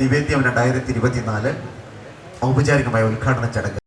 നിവേദ്യം 2024 ഔപചാരികമായ ഉദ്ഘാടന ചടങ്ങ്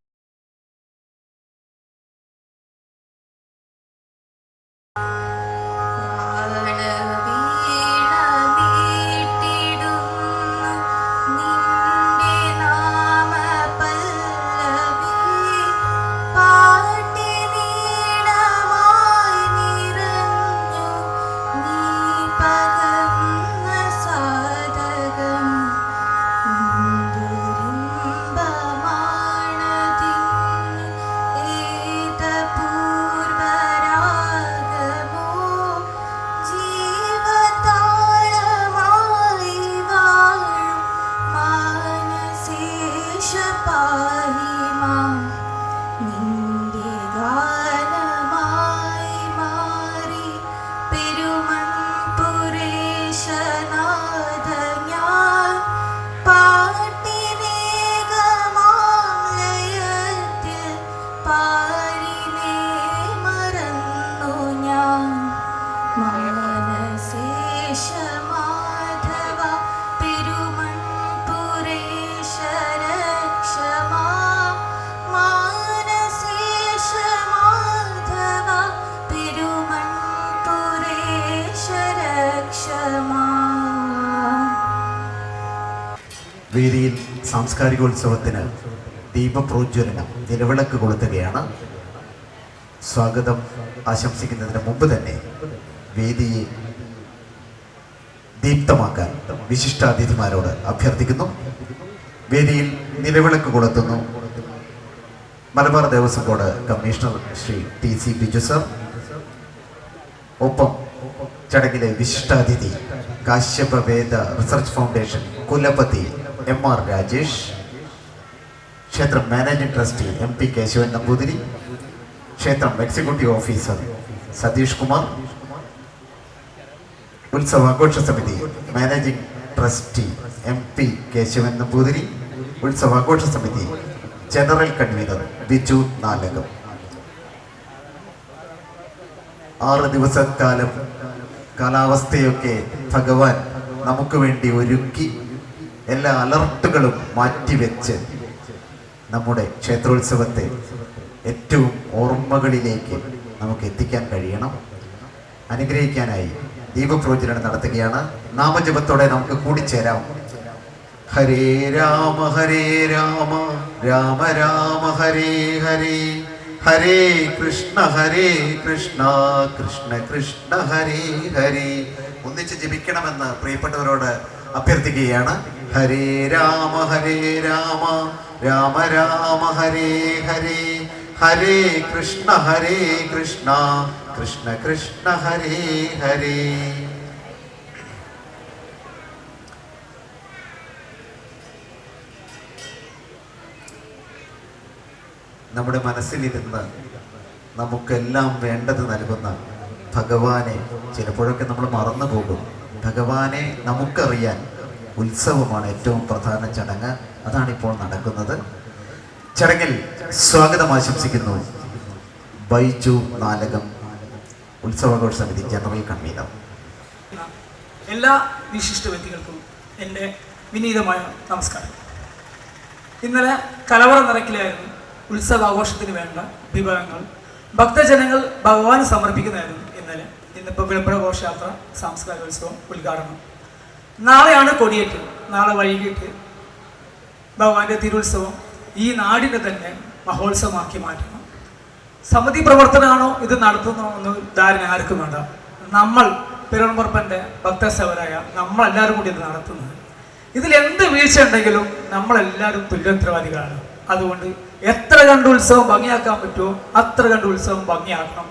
വേദിയിൽ സാംസ്കാരികോത്സവത്തിന് ദീപപ്രോജ്വലനം നിലവിളക്ക് കൊളുത്തുകയാണ്. സ്വാഗതം ആശംസിക്കുന്നതിന് മുമ്പ് തന്നെ വേദിയെ ദീപ്തമാക്കാൻ വിശിഷ്ടാതിഥിമാരോട് അഭ്യർത്ഥിക്കുന്നു. വേദിയിൽ നിലവിളക്ക് കൊളുത്തുന്നു Malabar Devaswom board commissioner Shri TC Biju sir. ഒപ്പം ചടങ്ങിലെ വിശിഷ്ടാതിഥി കാശ്യപ വേദ റിസർച്ച് ഫൗണ്ടേഷൻ കുലപതി MR രാജേഷ്, ക്ഷേത്രം managing trustee MP Keshavan Namboothiri, ക്ഷേത്രം എക്സിക്യൂട്ടീവ് ഓഫീസർ സതീഷ് കുമാർ, ഉത്സവാഘോഷ സമിതി managing trustee MP Keshavan Namboothiri, ഉത്സവാഘോഷ സമിതി ജനറൽ കൺവീനർ ബിജു നാലകം. 6 ദിവസക്കാലം കാലാവസ്ഥയൊക്കെ ഭഗവാൻ നമുക്ക് വേണ്ടി ഒരുക്കി എല്ലാ അലർട്ടുകളും മാറ്റിവെച്ച് നമ്മുടെ ക്ഷേത്രോത്സവത്തെ ഏറ്റവും ഓർമ്മകളിലേക്ക് നമുക്ക് എത്തിക്കാൻ കഴിയണം. അനുഗ്രഹിക്കാനായി ദീപപ്രോജ്വലനം നടത്തുകയാണ്. നാമജപത്തോടെ നമുക്ക് കൂടിച്ചേരാം. ഹരേ രാമ രാമ രാമ ഹരേ ഹരേ, ഹരേ കൃഷ്ണ കൃഷ്ണ കൃഷ്ണ ഹരേ ഹരേ. ഒന്നിച്ച് ജപിക്കണമെന്ന് പ്രിയപ്പെട്ടവരോട് അഭ്യർത്ഥിക്കുകയാണ്. ഹരേ രാമ രാമ രാമ ഹരേ ഹരേ, ഹരേ കൃഷ്ണ കൃഷ്ണ കൃഷ്ണ ഹരേ ഹരേ. നമ്മുടെ മനസ്സിലിരുന്ന് നമുക്കെല്ലാം വേണ്ടത് നൽകുന്ന ഭഗവാനെ ചിലപ്പോഴൊക്കെ നമ്മൾ മറന്നു പോകും. ഭഗവാനെ നമുക്കറിയാൻ ഉത്സവമാണ് ഏറ്റവും പ്രധാന ചടങ്ങ്. അതാണിപ്പോൾ നടക്കുന്നത്. ചടങ്ങിൽ സ്വാഗതം ആശംസിക്കുന്നു ബൈജു നാലകം, ഉത്സവാഘോഷ സമിതി ജനറൽ കൺവീനർ. എല്ലാ വിശിഷ്ട വ്യക്തികൾക്കും എൻ്റെ വിനീതമായ നമസ്കാരം. ഇന്നലെ കലവറ നിറയ്ക്കലായിരുന്നു ഉത്സവാഘോഷത്തിന് വേണ്ട വിഭവങ്ങൾ ഭക്തജനങ്ങൾ ഭഗവാന് സമർപ്പിക്കുന്നതായിരുന്നു ഇന്നലെ. ഇന്നിപ്പോൾ വിളംബര ഘോഷയാത്ര സാംസ്കാരികോത്സവം ഉദ്ഘാടനം. നാളെയാണ് കൊടിയേറ്റ്. നാളെ വൈകിട്ട് ഭഗവാന്റെ തിരുത്സവം ഈ നാടിനെ തന്നെ മഹോത്സവമാക്കി മാറ്റണം. സമിതി പ്രവർത്തനമാണോ ഇത് നടത്തുന്നതെന്ന് ധാരണ ആർക്കും വേണ്ട. നമ്മൾ പെരുമ്പറപ്പൻ്റെ ഭക്തസേവരായ നമ്മളെല്ലാവരും കൂടി ഇത് നടത്തുന്നത്. ഇതിലെന്ത് വീഴ്ച ഉണ്ടെങ്കിലും നമ്മളെല്ലാവരും തുല്യോത്തരവാദികളാണ്. അതുകൊണ്ട് എത്ര കണ്ട് ഉത്സവം ഭംഗിയാക്കാൻ പറ്റുമോ അത്ര കണ്ട് ഉത്സവം ഭംഗിയാക്കണം.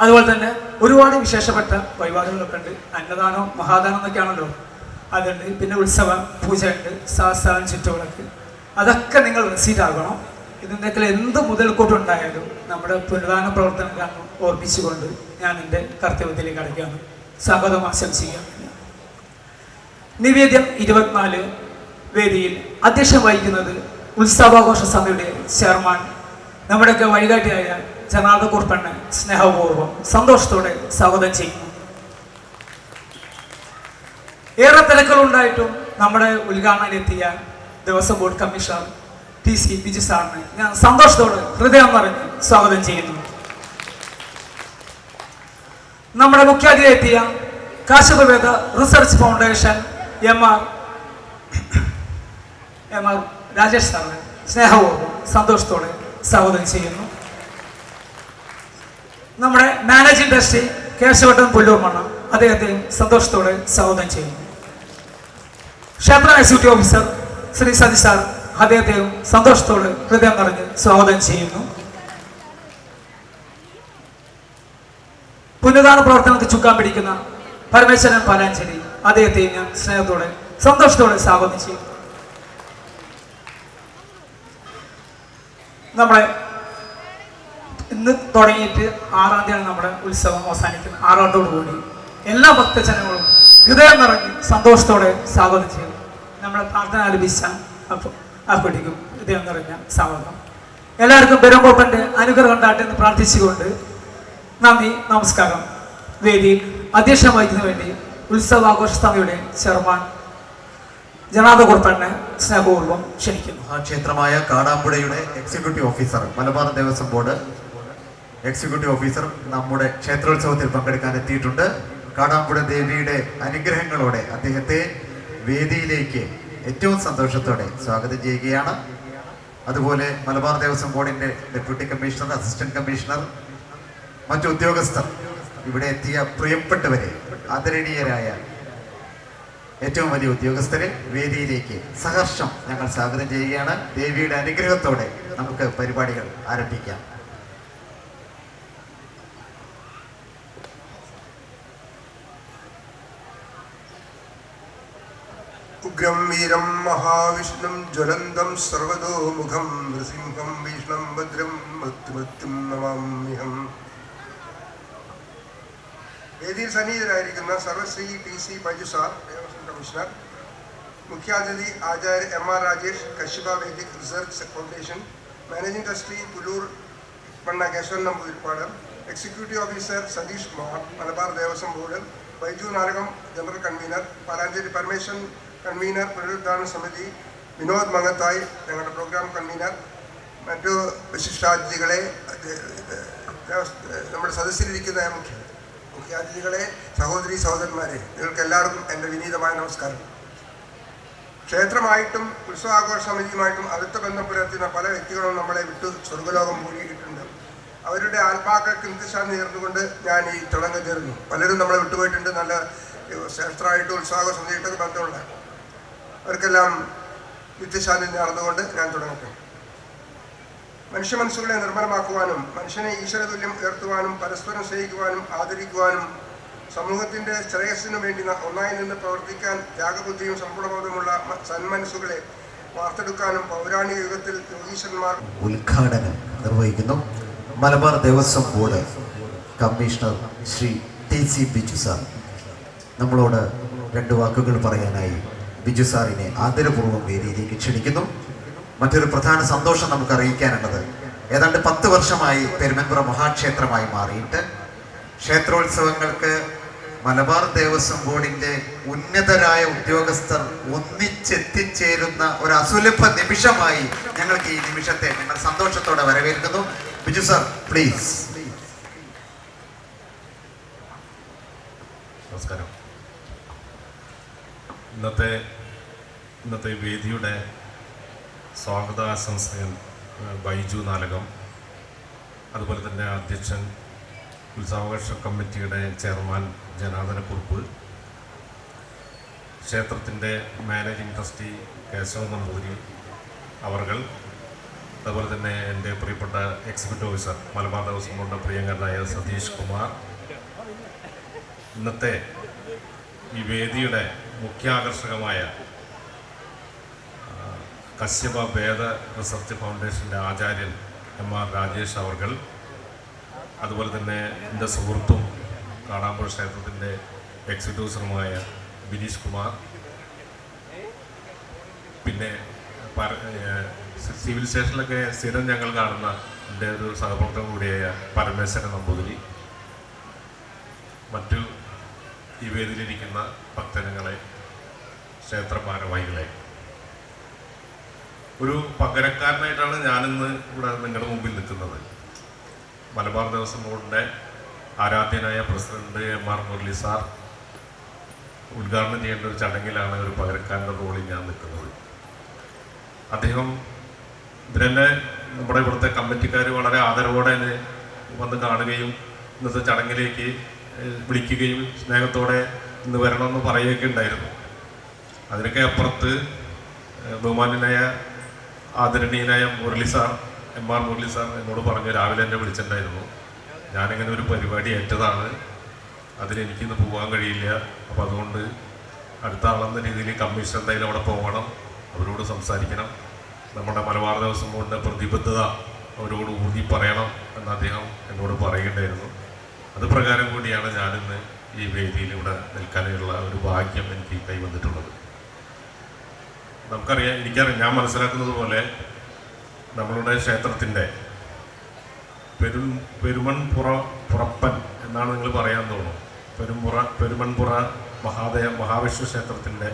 അതുപോലെ തന്നെ ഒരുപാട് വിശേഷപ്പെട്ട വഴിപാടുകളൊക്കെ ഉണ്ട്. അന്നദാനം മഹാദാനം എന്നൊക്കെയാണല്ലോ, അതുണ്ട്. പിന്നെ ഉത്സവ പൂജ ഉണ്ട്, സഹസ്രാനം ചുറ്റുവിളക്ക്. അതൊക്കെ നിങ്ങൾ റെസീറ്റ് ആകണം. ഇതിൻ്റെയൊക്കെ എന്ത് മുതൽക്കൂട്ടുണ്ടായാലും നമ്മുടെ പുനരുദ്ധാരണ പ്രവർത്തനങ്ങൾ ഓർമ്മിച്ചുകൊണ്ട് ഞാൻ എൻ്റെ കർത്തവ്യത്തിലേക്ക് അടയ്ക്കുകയാണ്. സ്വാഗതം ആശംസിക്കുകയാണ്. നിവേദ്യം 24 വേദിയിൽ അധ്യക്ഷം വഹിക്കുന്നത് ഉത്സവാഘോഷ സമിതിയുടെ ചെയർമാൻ നമ്മുടെയൊക്കെ വഴികാട്ടിയായ ജനാർദ്ദ കുറുപ്പണ്ണെ സ്നേഹപൂർവ്വം സന്തോഷത്തോടെ സ്വാഗതം ചെയ്യുന്നു. ഏറെ തിരക്കുകളുണ്ടായിട്ടും നമ്മുടെ ഉദ്ഘാടനത്തിലെത്തിയ Devaswom board commissioner TC Biju സാറിനെ ഞാൻ സന്തോഷത്തോടെ ഹൃദയം നിറഞ്ഞ് സ്വാഗതം ചെയ്യുന്നു. നമ്മുടെ മുഖ്യാതിഥിയെത്തിയ Kashyapaveda research foundation MR Rajesh സാറിനെ സ്നേഹപൂർവ്വം സന്തോഷത്തോടെ സ്വാഗതം ചെയ്യുന്നു. നമ്മുടെ മാനേജിംഗ് ട്രസ്റ്റി കേശവട്ടൻ പുല്ലൂർമണ്ണ അദ്ദേഹത്തെ സന്തോഷത്തോടെ സ്വാഗതം ചെയ്യുന്നു. ക്ഷേത്ര executive officer Shri Sati sir അദ്ദേഹത്തെയും സന്തോഷത്തോടെ ഹൃദയം നിറഞ്ഞ് സ്വാഗതം ചെയ്യുന്നു. പുനരുദ്ധാരണ പ്രവർത്തനങ്ങൾക്ക് ചുക്കാൻ പിടിക്കുന്ന പരമേശ്വരൻ പാലാഞ്ചേരി അദ്ദേഹത്തെയും ഞാൻ സ്നേഹത്തോടെ സന്തോഷത്തോടെ സ്വാഗതം ചെയ്യുന്നു. നമ്മുടെ ഇന്ന് തുടങ്ങിയിട്ട് 6-ാം തീയതിയാണ് നമ്മുടെ ഉത്സവം അവസാനിക്കുന്നത്. 6-ഓടുകൂടി എല്ലാ ഭക്തജനങ്ങളും ഹൃദയം നിറഞ്ഞ് സന്തോഷത്തോടെ സ്വാഗതം ചെയ്യുന്നു. നമ്മുടെ പ്രാർത്ഥന ആലപിച്ച അപ്പിടിക്കും ഹൃദയം നിറഞ്ഞ സ്വാഗതം. എല്ലാവർക്കും പെരുമ്പോപ്പൻ്റെ അനുഗ്രഹം ഉണ്ടാകട്ടെ എന്ന് പ്രാർത്ഥിച്ചുകൊണ്ട് നന്ദി, നമസ്കാരം. വേദിയിൽ അധ്യക്ഷം വഹിക്കുന്നതിന് വേണ്ടി ഉത്സവാഘോഷ സമിതിയുടെ ചെയർമാൻ ജനാർദ്ദന കുറുപ്പനെ സ്നേഹപൂർവ്വം ക്ഷണിക്കുന്നു. ക്ഷേത്രമായ കാടാമ്പുഴയുടെ executive officer, Malabar Devaswom board executive officer നമ്മുടെ ക്ഷേത്രോത്സവത്തിൽ പങ്കെടുക്കാൻ എത്തിയിട്ടുണ്ട്. കാടാമ്പുഴ ദേവിയുടെ അനുഗ്രഹങ്ങളോടെ അദ്ദേഹത്തെ വേദിയിലേക്ക് ഏറ്റവും സന്തോഷത്തോടെ സ്വാഗതം ചെയ്യുകയാണ്. അതുപോലെ മലബാർ ദേവസ്വം ബോർഡിൻ്റെ ഡെപ്യൂട്ടി കമ്മീഷണർ, അസിസ്റ്റന്റ് കമ്മീഷണർ, മറ്റു ഉദ്യോഗസ്ഥർ, ഇവിടെ എത്തിയ പ്രിയപ്പെട്ടവരെ, ആദരണീയരായ ഏറ്റവും വലിയ ഉദ്യോഗസ്ഥരെ വേദിയിലേക്ക് സഹർഷം ഞങ്ങൾ സ്വാഗതം ചെയ്യുകയാണ്. ദേവിയുടെ അനുഗ്രഹത്തോടെ നമുക്ക് പരിപാടികൾ ആരംഭിക്കാം. ഉഗ്രം വീരം മഹാവിഷ്ണും ജ്വലന്തം സർവതോമുഖം നൃസിംഹം ഭീഷ്ണം ഭദ്രം മൃത്യുമൃത്യും നമാമ്യഹം. വേദിയിൽ സന്നിഹിതരായിരിക്കുന്ന സർവശ്രീ TC Baiju sir, Devaswom commissioner, മുഖ്യാതിഥി Acharya MR Rajesh, Kashyapa Vedic research foundation, managing trustee Pullur Manna Keshavan Namboothiripad, executive officer Satheesh Kumar, Malabar Devaswom board, Baiju Narakam general convener, Palancheri Parameswaran convener, പുനരുദ്ധാരണ സമിതി വിനോദ് മങ്ങത്തായി ഞങ്ങളുടെ പ്രോഗ്രാം കൺവീനർ, മറ്റു വിശിഷ്ടാതിഥികളെ, നമ്മുടെ സദസ്സിലിരിക്കുന്ന മുഖ്യാതിഥികളെ, സഹോദരി സഹോദരന്മാരെ, നിങ്ങൾക്ക് എല്ലാവർക്കും എൻ്റെ വിനീതമായ നമസ്കാരം. ക്ഷേത്രമായിട്ടും ഉത്സവാഘോഷ സമിതിയുമായിട്ടും അടുത്ത ബന്ധം പുലർത്തുന്ന പല വ്യക്തികളും നമ്മളെ വിട്ടു സ്വർഗ്ഗലോകം പൂരിയിട്ടുണ്ട്. അവരുടെ ആത്മാക്കൾക്ക് നിത്യശാന്തി നേർന്നുകൊണ്ട് ഞാൻ ഈ ചടങ്ങ് ചേർന്നു. പലരും നമ്മളെ വിട്ടുപോയിട്ടുണ്ട്. നല്ല ക്ഷേത്രമായിട്ടും ഉത്സവാഘോഷ സമിതിയായിട്ടൊക്കെ ബന്ധമുള്ള അവർക്കെല്ലാം നിത്യശാന്തി നേർന്നുകൊണ്ട് ഞാൻ തുടങ്ങട്ടെ. മനുഷ്യ മനസ്സുകളെ നിർമ്മലമാക്കുവാനും മനുഷ്യനെ ഈശ്വരതുല്യം ഉയർത്തുവാനും പരസ്പരം സ്നേഹിക്കുവാനും ആദരിക്കുവാനും സമൂഹത്തിൻ്റെ ശ്രേയസ്സിനു വേണ്ടി ഒന്നായി നിന്ന് പ്രവർത്തിക്കാൻ ത്യാഗബുദ്ധിയും സമ്പൂർണ്ണബോധമുള്ള സന്മനസ്സുകളെ വാർത്തെടുക്കാനും പൗരാണിക യുഗത്തിൽ യോഗീശ്വരന്മാർ ഉദ്ഘാടനം നിർവഹിക്കുന്നു. Malabar Devaswom board commissioner Shri TC Biju sir നമ്മളോട് 2 വാക്കുകൾ പറയാനായി ബിജു സാറിനെ ആദരപൂർവ്വം വേദിയിലേക്ക് ക്ഷണിക്കുന്നു. മറ്റൊരു പ്രധാന സന്തോഷം നമുക്ക് അറിയിക്കാനുള്ളത്, ഏതാണ്ട് 10 വർഷമായി പെരുമൻപുറ മഹാക്ഷേത്രമായി മാറിയിട്ട് ക്ഷേത്രോത്സവങ്ങൾക്ക് മലബാർ ദേവസ്വം ബോർഡിൻ്റെ ഉന്നതരായ ഉദ്യോഗസ്ഥർ ഒന്നിച്ചെത്തിച്ചേരുന്ന ഒരു അസുലഭ നിമിഷമായി ഞങ്ങൾക്ക് ഈ നിമിഷത്തെ ഞങ്ങൾ സന്തോഷത്തോടെ വരവേൽക്കുന്നു. Biju sir, please. നമസ്കാരം. ഇന്നത്തെ വേദിയുടെ സ്വാഗതാശംസകൻ ബൈജു നാലകം, അതുപോലെ തന്നെ അധ്യക്ഷൻ ഉത്സവാഘോഷ കമ്മിറ്റിയുടെ ചെയർമാൻ ജനാർദ്ദന കുറുപ്പ്, ക്ഷേത്രത്തിൻ്റെ മാനേജിംഗ് ട്രസ്റ്റി കേശവൻ നമ്പൂതിരി അവർകൾ, അതുപോലെ തന്നെ എൻ്റെ പ്രിയപ്പെട്ട എക്സിക്യൂട്ടീവ് ഓഫീസർ മലബാർ ദേവസ്വം ബോർഡിൻ്റെ പ്രിയങ്കരനായ സതീഷ് കുമാർ, ഇന്നത്തെ ഈ വേദിയുടെ മുഖ്യാകർഷകമായ കശ്യപ വേദ റിസർച്ച് ഫൗണ്ടേഷൻ്റെ ആചാര്യൻ MR രാജേഷ് അവർകൾ, അതുപോലെ തന്നെ എൻ്റെ സുഹൃത്തും കാടാമ്പുഴ ക്ഷേത്രത്തിൻ്റെ എക്സിക്യൂട്ടീവ് ഓഫീസറുമായ ബിനീഷ് കുമാർ, പിന്നെ സിവിൽ സ്റ്റേഷനിലൊക്കെ സ്ഥിരം ഞങ്ങൾ കാണുന്ന എൻ്റെ ഒരു സഹപ്രവർത്തകൻ കൂടിയായ പരമേശ്വരൻ നമ്പൂതിരി, മറ്റു ഈ വേദിയിലിരിക്കുന്ന ഭക്തജനങ്ങളെ, ക്ഷേത്ര ഭാരവാഹികളെ, ഒരു പകരക്കാരനായിട്ടാണ് ഞാനിന്ന് ഇവിടെ നിങ്ങളുടെ മുമ്പിൽ നിൽക്കുന്നത്. മലബാർ ദേവസ്വം ബോർഡിൻ്റെ ആരാധ്യനായ പ്രസിഡന്റ് M.R. മുരളി സാർ ഉദ്ഘാടനം ചെയ്യേണ്ട ഒരു ചടങ്ങിലാണ് ഒരു പകരക്കാരൻ്റെ റോളിൽ ഞാൻ നിൽക്കുന്നത്. അദ്ദേഹം ഇതിനെ നമ്മുടെ ഇവിടുത്തെ കമ്മിറ്റിക്കാർ വളരെ ആദരവോടെ വന്ന് കാണുകയും ഇന്നത്തെ ചടങ്ങിലേക്ക് വിളിക്കുകയും സ്നേഹത്തോടെ ഇന്ന് വരണമെന്ന് പറയുകയൊക്കെ ഉണ്ടായിരുന്നു. അതിനൊക്കെ അപ്പുറത്ത് ബഹുമാന്യനായ ആദരണീയനായ Murali sir, M.R. Murali sir എന്നോട് പറഞ്ഞു, രാവിലെ എന്നെ വിളിച്ചിട്ടുണ്ടായിരുന്നു, ഞാനിങ്ങനെ ഒരു പരിപാടി ഏറ്റതാണ്, അതിലെനിക്കിന്ന് പോകാൻ കഴിയില്ല, അപ്പോൾ അതുകൊണ്ട് അടുത്ത ആളെന്ന രീതിയിൽ കമ്മീഷൻ എന്തായാലും അവിടെ പോകണം, അവരോട് സംസാരിക്കണം, നമ്മുടെ മലബാർ ദേവസ്വം ബോർഡിൻ്റെ പ്രതിബദ്ധത അവരോട് ഊന്നി പറയണം എന്ന് അദ്ദേഹം എന്നോട് പറയുകയുണ്ടായിരുന്നു. അത് പ്രകാരം കൂടിയാണ് ഞാനിന്ന് ഈ വേദിയിൽ ഇവിടെ നിൽക്കാനുള്ള ഒരു ഭാഗ്യം എനിക്ക് കൈവന്നിട്ടുള്ളത്. എനിക്കറിയാം, ഞാൻ മനസ്സിലാക്കുന്നത് പോലെ നമ്മളുടെ ക്ഷേത്രത്തിൻ്റെ പുറപ്പൻ എന്നാണ് നിങ്ങൾ പറയാൻ തോന്നുന്നു. പെരുമൺപുറ മഹാവിഷ്ണു ക്ഷേത്രത്തിൻ്റെ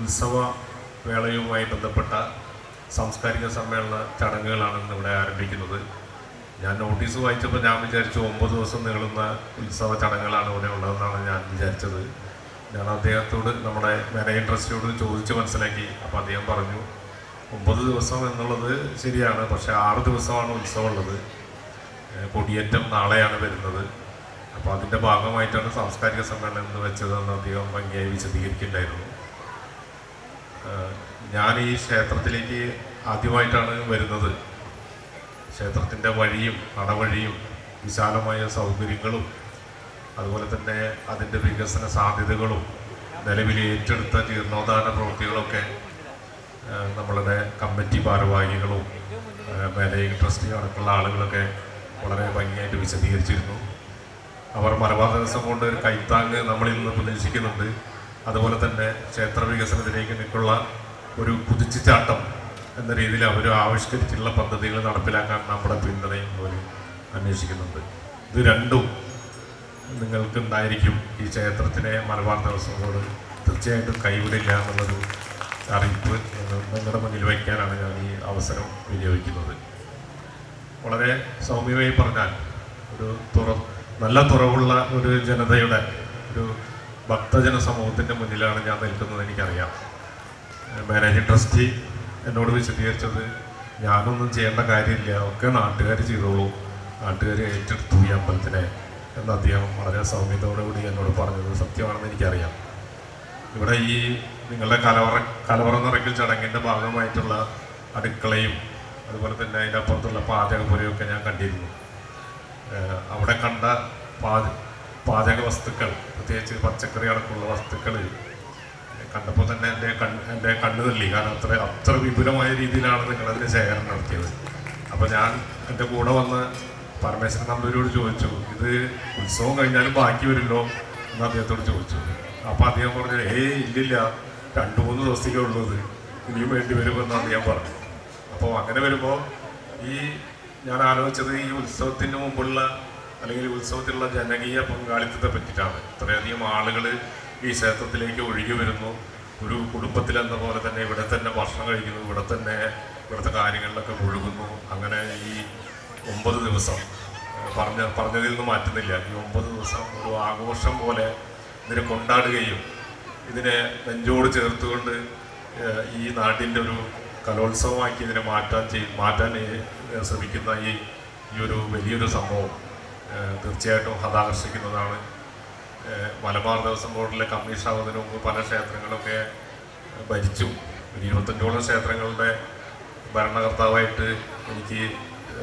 ഉത്സവ വേളയുമായി ബന്ധപ്പെട്ട സാംസ്കാരിക സമ്മേളന ചടങ്ങുകളാണ് ഇന്നിവിടെ ആരംഭിക്കുന്നത്. ഞാൻ നോട്ടീസ് വായിച്ചപ്പോൾ ഞാൻ വിചാരിച്ചു 9 ദിവസം നീളുന്ന ഉത്സവ ചടങ്ങുകളാണ് ഇവിടെ ഉള്ളതെന്നാണ് ഞാൻ വിചാരിച്ചത്. ഞാൻ അദ്ദേഹത്തോട്, നമ്മുടെ മാനേജിംഗ് ട്രസ്റ്റിയോട് ചോദിച്ച് മനസ്സിലാക്കി. അപ്പോൾ അദ്ദേഹം പറഞ്ഞു 9 ദിവസം എന്നുള്ളത് ശരിയാണ്, പക്ഷേ 6 ദിവസമാണ് ഉത്സവം ഉള്ളത്. കൊടിയേറ്റം നാളെയാണ് വരുന്നത്. അപ്പോൾ അതിൻ്റെ ഭാഗമായിട്ടാണ് സാംസ്കാരിക സമ്മേളനം എന്ന് വെച്ചതെന്ന് അദ്ദേഹം ഭംഗിയായി വിശദീകരിക്കുന്നുണ്ടായിരുന്നു. ഞാൻ ഈ ക്ഷേത്രത്തിലേക്ക് ആദ്യമായിട്ടാണ് വരുന്നത്. ക്ഷേത്രത്തിൻ്റെ വഴിയും നടവഴിയും വിശാലമായ സൗകര്യങ്ങളും അതുപോലെ തന്നെ അതിൻ്റെ വികസന സാധ്യതകളും നിലവിൽ ഏറ്റെടുത്ത ജീർണോദ്ധാരണ പ്രവൃത്തികളൊക്കെ നമ്മളുടെ കമ്മിറ്റി ഭാരവാഹികളും മാനേജിംഗ് ട്രസ്റ്റി അടക്കമുള്ള ആളുകളൊക്കെ വളരെ ഭംഗിയായിട്ട് വിശദീകരിച്ചിരുന്നു. അവർ മലബാർ ദേവസ്വം കൊണ്ട് ഒരു കൈത്താങ്ങ് നമ്മളിൽ നിന്ന് പ്രതീക്ഷിക്കുന്നുണ്ട്. അതുപോലെ തന്നെ ക്ഷേത്ര വികസനത്തിലേക്കുള്ള ഒരു കുതിച്ചുചാട്ടം എന്ന രീതിയിൽ അവർ ആവിഷ്കരിച്ചിട്ടുള്ള പദ്ധതികൾ നടപ്പിലാക്കാൻ നമ്മുടെ പിന്തുണയും അവർ അന്വേഷിക്കുന്നുണ്ട്. ഇത് രണ്ടും നിങ്ങൾക്കുണ്ടായിരിക്കും. ഈ ക്ഷേത്രത്തിനെ മലബാർ ദേവസ്വം ബോർഡ് തീർച്ചയായിട്ടും കൈവിടില്ല എന്നുള്ളൊരു അറിയിപ്പ് നിങ്ങളുടെ മുന്നിൽ വയ്ക്കാനാണ് ഞാൻ ഈ അവസരം വിനിയോഗിക്കുന്നത്. വളരെ സൗമ്യമായി പറഞ്ഞാൽ നല്ല തുറവുള്ള ഒരു ജനതയുടെ ഒരു ഭക്തജന സമൂഹത്തിൻ്റെ മുന്നിലാണ് ഞാൻ നിൽക്കുന്നത്. എനിക്കറിയാം, മാനേജിംഗ് ട്രസ്റ്റി എന്നോട് വിശദീകരിച്ചത് ഞാനൊന്നും ചെയ്യേണ്ട കാര്യമില്ല, ഒക്കെ നാട്ടുകാർ ചെയ്തോളൂ, നാട്ടുകാർ ഏറ്റെടുത്തു ഈ അമ്പലത്തിനെ എന്ന് അദ്ദേഹം വളരെ സൗമ്യതയോടുകൂടി എന്നോട് പറഞ്ഞത് സത്യമാണെന്ന് എനിക്കറിയാം. ഇവിടെ ഈ നിങ്ങളുടെ കലവറ നിറയ്ക്കൽ ചടങ്ങിൻ്റെ ഭാഗമായിട്ടുള്ള അടുക്കളയും അതുപോലെ തന്നെ അതിൻ്റെ അപ്പുറത്തുള്ള പാചകപ്പുരയൊക്കെ ഞാൻ കണ്ടിരുന്നു. അവിടെ കണ്ട പാചക വസ്തുക്കൾ, പ്രത്യേകിച്ച് പച്ചക്കറി അടക്കമുള്ള വസ്തുക്കൾ കണ്ടപ്പോൾ തന്നെ എൻ്റെ കണ്ണ് തള്ളി. കാരണം അത്ര വിപുലമായ രീതിയിലാണ് നിങ്ങളതിൻ്റെ ശേഖരണം നടത്തിയത്. അപ്പോൾ ഞാൻ എൻ്റെ കൂടെ വന്ന് പരമേശ്വരൻ നമ്പൂരിയോട് ചോദിച്ചു, ഇത് ഉത്സവം കഴിഞ്ഞാലും ബാക്കി വരുമല്ലോ എന്ന് അദ്ദേഹത്തോട് ചോദിച്ചു. അപ്പോൾ അദ്ദേഹം പറഞ്ഞു, ഇല്ലില്ല, 2-3 ദിവസത്തേക്കേ ഉള്ളത്, ഇനിയും വേണ്ടി വരുമെന്ന് അദ്ദേഹം പറഞ്ഞു. അപ്പോൾ അങ്ങനെ വരുമ്പോൾ ഞാൻ ആലോചിച്ചത് ഈ ഉത്സവത്തിന് മുമ്പുള്ള അല്ലെങ്കിൽ ഉത്സവത്തിലുള്ള ജനകീയ പങ്കാളിത്തത്തെ പറ്റിയിട്ടാണ്. ഇത്രയധികം ആളുകൾ ഈ ക്ഷേത്രത്തിലേക്ക് ഒഴുകി വരുന്നു. ഒരു കുടുംബത്തിലെന്ന പോലെ തന്നെ ഇവിടെ തന്നെ ഭക്ഷണം കഴിക്കുന്നു, ഇവിടുത്തെ കാര്യങ്ങളിലൊക്കെ മുഴുകുന്നു. അങ്ങനെ ഈ 9 ദിവസം പറഞ്ഞതിൽ നിന്ന് മാറ്റുന്നില്ല. ഈ 9 ദിവസം ഒരു ആഘോഷം പോലെ ഇതിനെ കൊണ്ടാടുകയും ഇതിനെ നെഞ്ചോട് ചേർത്തുകൊണ്ട് ഈ നാട്ടിൻ്റെ ഒരു കലോത്സവമാക്കി ഇതിനെ മാറ്റാൻ ശ്രമിക്കുന്ന ഈ ഒരു വലിയൊരു സംഭവം തീർച്ചയായിട്ടും ഹതാകർഷിക്കുന്നതാണ്. മലബാർ ദേവസ്വം ബോർഡിലെ കമ്മീഷനാവുന്നതിന് മുമ്പ് പല ക്ഷേത്രങ്ങളൊക്കെ ഭരിച്ചു. 25ഓളം ക്ഷേത്രങ്ങളുടെ ഭരണകർത്താവായിട്ട് എനിക്ക്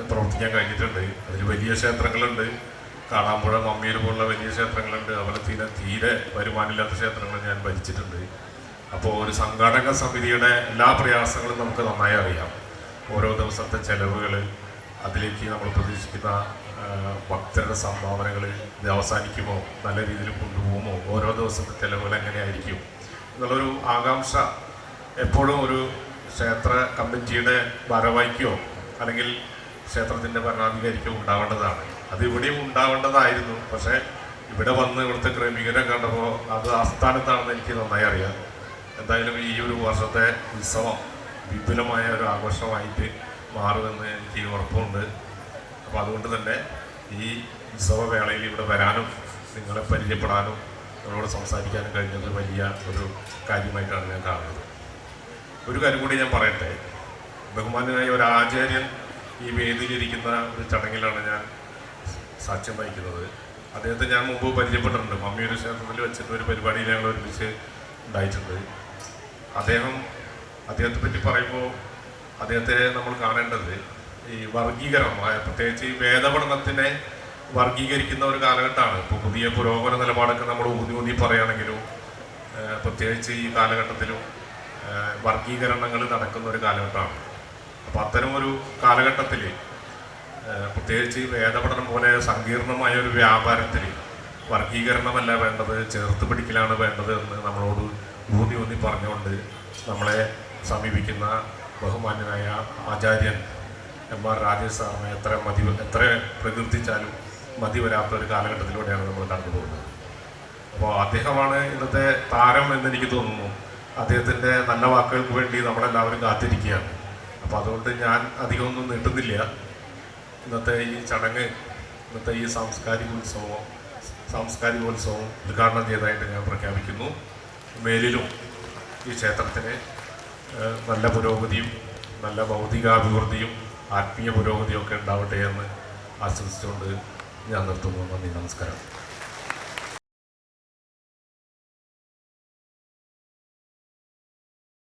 പ്രവർത്തിക്കാൻ കഴിഞ്ഞിട്ടുണ്ട്. അതിൽ വലിയ ക്ഷേത്രങ്ങളുണ്ട്, കാണാമ്പുഴ മമ്മിയൂർ പോലുള്ള വലിയ ക്ഷേത്രങ്ങളുണ്ട്. അതുപോലെ തീരെ വരുമാനമില്ലാത്ത ക്ഷേത്രങ്ങൾ ഞാൻ ഭരിച്ചിട്ടുണ്ട്. അപ്പോൾ ഒരു സംഘാടക സമിതിയുടെ എല്ലാ പ്രയാസങ്ങളും നമുക്ക് നന്നായി അറിയാം. ഓരോ ദിവസത്തെ ചെലവുകൾ, അതിലേക്ക് നമ്മൾ പ്രതീക്ഷിക്കുന്ന ഭക്തരുടെ സംഭാവനകൾ ഇത് അവസാനിക്കുമോ, നല്ല രീതിയിൽ കൊണ്ടുപോകുമോ, ഓരോ ദിവസത്തെ ചെലവുകൾ എങ്ങനെയായിരിക്കും എന്നുള്ളൊരു ആകാംക്ഷ എപ്പോഴും ഒരു ക്ഷേത്ര കമ്മിറ്റിയുടെ ഭാരവാഹിക്കോ അല്ലെങ്കിൽ ക്ഷേത്രത്തിൻ്റെ ഭരണാധികാരിക്കോ ഉണ്ടാവേണ്ടതാണ്. അത് ഇവിടെയും ഉണ്ടാവേണ്ടതായിരുന്നു. പക്ഷേ ഇവിടെ വന്ന് ഇവിടുത്തെ ക്രമീകരണം കണ്ടപ്പോൾ അത് ആസ്ഥാനത്താണെന്ന് എനിക്ക് നന്നായി അറിയാം. എന്തായാലും ഈ ഒരു വർഷത്തെ ഉത്സവം വിപുലമായ ഒരു ആഘോഷമായിട്ട് മാറുമെന്ന് എനിക്ക് ഉറപ്പുണ്ട്. അപ്പോൾ അതുകൊണ്ട് തന്നെ ഈ ഉത്സവവേളയിൽ ഇവിടെ വരാനും നിങ്ങളെ പരിചയപ്പെടാനും നിങ്ങളോട് സംസാരിക്കാനും കഴിഞ്ഞത് വലിയ ഒരു കാര്യമായിട്ടാണ് ഞാൻ കാണുന്നത്. ഒരു കാര്യം കൂടി ഞാൻ പറയട്ടെ. ബഹുമാന്യനായ ഒരു ആചാര്യൻ ഈ വേദിയിലിരിക്കുന്ന ഒരു ചടങ്ങിലാണ് ഞാൻ സാക്ഷ്യം വഹിക്കുന്നത്. അദ്ദേഹത്തെ ഞാൻ മുമ്പ് പരിചയപ്പെട്ടിട്ടുണ്ട്. മമ്മിയൊരു ക്ഷേത്രത്തിൽ വെച്ചിട്ട് ഒരു പരിപാടിയിൽ ഞങ്ങൾ ഒരുമിച്ച് ഉണ്ടായിട്ടുണ്ട്. അദ്ദേഹത്തെ പറ്റി പറയുമ്പോൾ അദ്ദേഹത്തെ നമ്മൾ കാണേണ്ടത് ഈ വർഗീകരണമായ, പ്രത്യേകിച്ച് ഈ വേദപഠനത്തിനെ വർഗീകരിക്കുന്ന ഒരു കാലഘട്ടമാണ്. ഇപ്പോൾ പുതിയ പുരോഗമന നിലപാടൊക്കെ നമ്മൾ ഊന്നി പറയുകയാണെങ്കിലും പ്രത്യേകിച്ച് ഈ കാലഘട്ടത്തിലും വർഗീകരണങ്ങൾ നടക്കുന്ന ഒരു കാലഘട്ടമാണ്. അപ്പോൾ അത്തരമൊരു കാലഘട്ടത്തിൽ പ്രത്യേകിച്ച് ഈ വേദപഠനം പോലെ സങ്കീർണമായ ഒരു വ്യാപാരത്തിൽ വർഗീകരണമല്ല വേണ്ടത്, ചേർത്ത് പിടിക്കലാണ് വേണ്ടത് എന്ന് നമ്മളോട് ഊന്നി പറഞ്ഞുകൊണ്ട് നമ്മളെ സമീപിക്കുന്ന ബഹുമാന്യനായ ആചാര്യൻ M.R. രാജേഷ് സാറിനെ എത്ര പ്രകീർത്തിച്ചാലും മതി വരാത്ത ഒരു കാലഘട്ടത്തിലൂടെയാണ് നമ്മൾ കടന്നു പോകുന്നത്. അപ്പോൾ അദ്ദേഹമാണ് ഇന്നത്തെ താരം എന്നെനിക്ക് തോന്നുന്നു. അദ്ദേഹത്തിൻ്റെ നല്ല വാക്കുകൾക്ക് വേണ്ടി നമ്മളെല്ലാവരും കാത്തിരിക്കുകയാണ്. അപ്പോൾ അതുകൊണ്ട് ഞാൻ അധികമൊന്നും നീട്ടുന്നില്ല. ഇന്നത്തെ ഈ ചടങ്ങ്, ഇന്നത്തെ ഈ സാംസ്കാരികോത്സവം ഉദ്ഘാടനം ചെയ്തതായിട്ട് ഞാൻ പ്രഖ്യാപിക്കുന്നു. മേലിലും ഈ ക്ഷേത്രത്തിന് നല്ല പുരോഗതിയും നല്ല ഭൗതികാഭിവൃദ്ധിയും ആത്മീയ പുരോഗതിയും ഒക്കെ ഉണ്ടാവട്ടെ എന്ന് ആശംസിച്ചുകൊണ്ട് ഞാൻ നിർത്തുന്നു. നന്ദി, നമസ്കാരം.